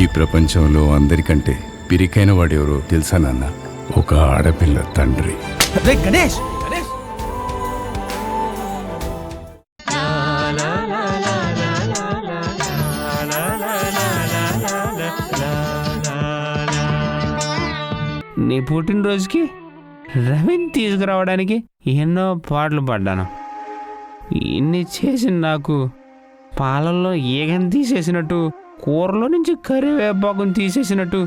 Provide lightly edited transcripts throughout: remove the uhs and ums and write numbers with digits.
ఈ ప్రపంచంలో అందరికంటే పిరికైన వాడెవరో తెలుసా నాన్న? ఒక ఆడపిల్ల తండ్రి. గణేష్ నీ పుట్టినరోజుకి రవిని తీసుకురావడానికి ఎన్నో పాటలు పడ్డాను. ఇన్ని చేసిన నాకు పాలల్లో ఈగను తీసేసినట్టు, కూరలో నుంచి కరివేపాకును తీసేసినట్టు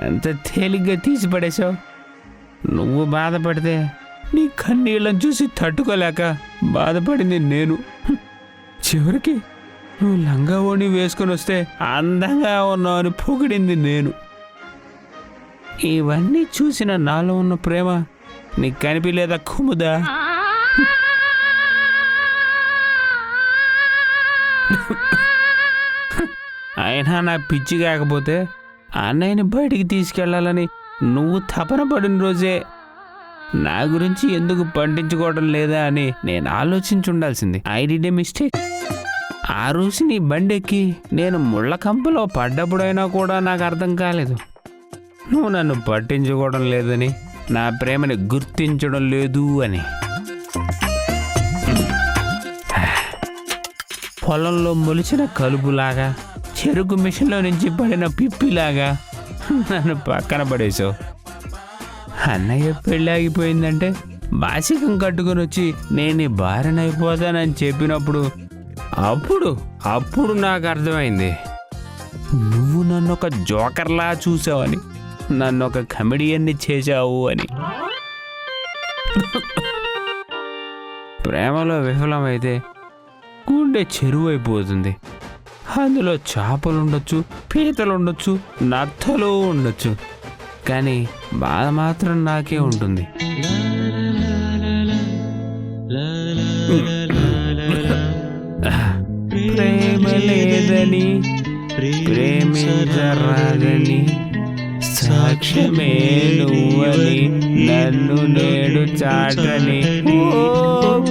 ఎంత తేలిగ్గా తీసి పడేశావు. నువ్వు బాధపడితే నీ కన్నీళ్ళని చూసి తట్టుకోలేక బాధపడింది నేను. చివరికి నువ్వు లంగా ఓణి వేసుకొని వస్తే అందంగా ఉన్నావు అని పొగిడింది నేను. ఇవన్నీ చూసిన నాలో ఉన్న ప్రేమ నీకు కనిపించలేదా కుముదా? అయినా నా పిచ్చి కాకపోతే అన్నయ్యని బయటికి తీసుకెళ్లాలని నువ్వు తపన పడిన రోజే నా గురించి ఎందుకు పట్టించుకోవడం లేదా అని నేను ఆలోచించి ఉండాల్సింది. I did a mistake. ఆ రోజు నీ బండి ఎక్కి నేను ముళ్ళ కంపలో పడ్డప్పుడైనా కూడా నాకు అర్థం కాలేదు. నువ్వు నన్ను పట్టించుకోవడం లేదని, నా ప్రేమని గుర్తించడం లేదు అని. పొలంలో మొలిచిన కలుపులాగా, చెరుకు మిషన్లో నుంచి పడిన పిప్పిలాగా నన్ను పక్కన పడేశావు. అన్నయ్య పెళ్ళి ఆగిపోయిందంటే బాసికం కట్టుకొని వచ్చి నేను భార్యనైపోతానని చెప్పినప్పుడు అప్పుడు నాకు అర్థమైంది నువ్వు నన్ను ఒక జోకర్లా చూసావని, నన్ను ఒక కమెడియన్ని చేశావు అని. ప్రేమలో విఫలమైతే గుండె చెరువైపోతుంది. అందులో చేపలుండొచ్చు, పీతలుండొచ్చు, నత్తలు ఉండొచ్చు, కానీ బాధ మాత్రం నాకే ఉంటుంది. ప్రేమ లేదని, ప్రేమించరాదని సాక్ష్యమే నువ్వని, నన్ను నేడు చాటని. ఓ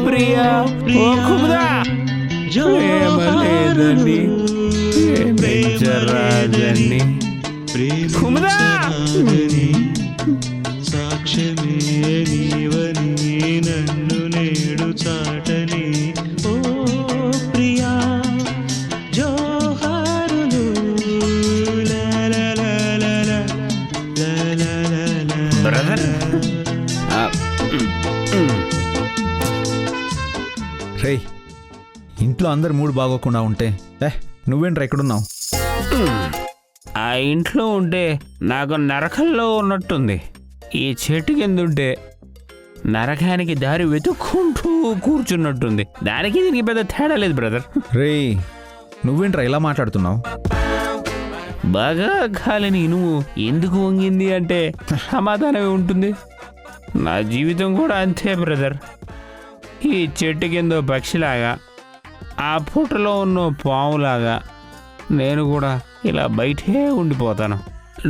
ప్రియా, ఓ కుముదా, ప్రేమ లేదని, ప్రేమించరాదని కుముదా, సాక్ష్యమే నీవని, నన్ను నేడు చాటని. ఓ ప్రియా జోహారులు. బ్రదర్. రేయ్, ఇంట్లో అందరు మూడు బాగోకుండా ఉంటే నువ్వేంట్రా ఎక్కడున్నావు? ఆ ఇంట్లో ఉంటే నాకు నరకంలో ఉన్నట్టుంది. ఈ చెట్టు కింద ఉంటే నరకానికి దారి వెతుక్కుంటూ కూర్చున్నట్టుంది. దానికి దీనికి పెద్ద తేడా లేదు బ్రదర్. రేయ్, నువ్వేంట్రా ఇలా మాట్లాడుతున్నావు? బాగా కాలని ఇనుము ఎందుకు వంగింది అంటే సమాధానమే ఉంటుంది. నా జీవితం కూడా అంతే బ్రదర్. ఈ చెట్టు కింద పక్షిలాగా, ఆ పుట్టలో ఉన్న పాములాగా నేను కూడా ఇలా బయటే ఉండిపోతాను.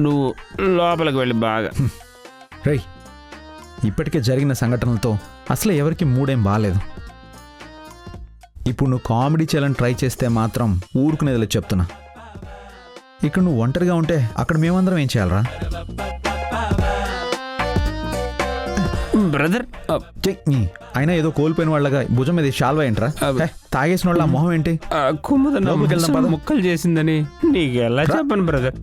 నువ్వు లోపలికి వెళ్ళి బాగా. రేయ్, ఇప్పటికే జరిగిన సంఘటనలతో అసలు ఎవరికి మూడేం బాగాలేదు. ఇప్పుడు నువ్వు కామెడీ చేయాలని ట్రై చేస్తే మాత్రం ఊరుకునేదిలే చెప్తున్నా. ఇక్కడ నువ్వు ఒంటరిగా ఉంటే అక్కడ మేమందరం ఏం చేయాలరా? బ్రదర్, అయినా ఏదో కోల్పోయిన వాళ్ళగా భుజం మీద షాల్వా ఏంట్రా? తాగేసిన వాళ్ళ మొహం ఏంటి? ముక్కలు చేసిందని నీకు ఎలా చెప్పను బ్రదర్.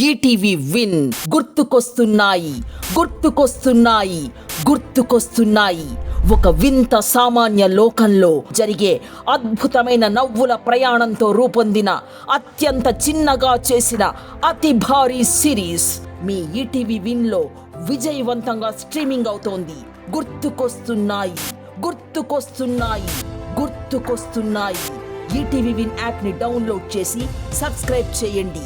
ఈటీవీ విన్ గుర్తుకొస్తున్నాయి, గుర్తుకొస్తున్నాయి, గుర్తుకొస్తున్నాయి. ఒక వింత సామాన్య లోకంలో జరిగే అద్భుతమైన నవ్వుల ప్రయాణంతో రూపొందిన, అత్యంత చిన్నగా చేసిన అతి భారీ సిరీస్ మీ ఈటీవీ విన్లో విజయవంతంగా స్ట్రీమింగ్ అవుతోంది. గుర్తుకొస్తున్నాయి, గుర్తుకొస్తున్నాయి, గుర్తుకొస్తున్నాయి. ఈటీవీ విన్ యాప్ని డౌన్లోడ్ చేసి సబ్స్క్రైబ్ చేయండి.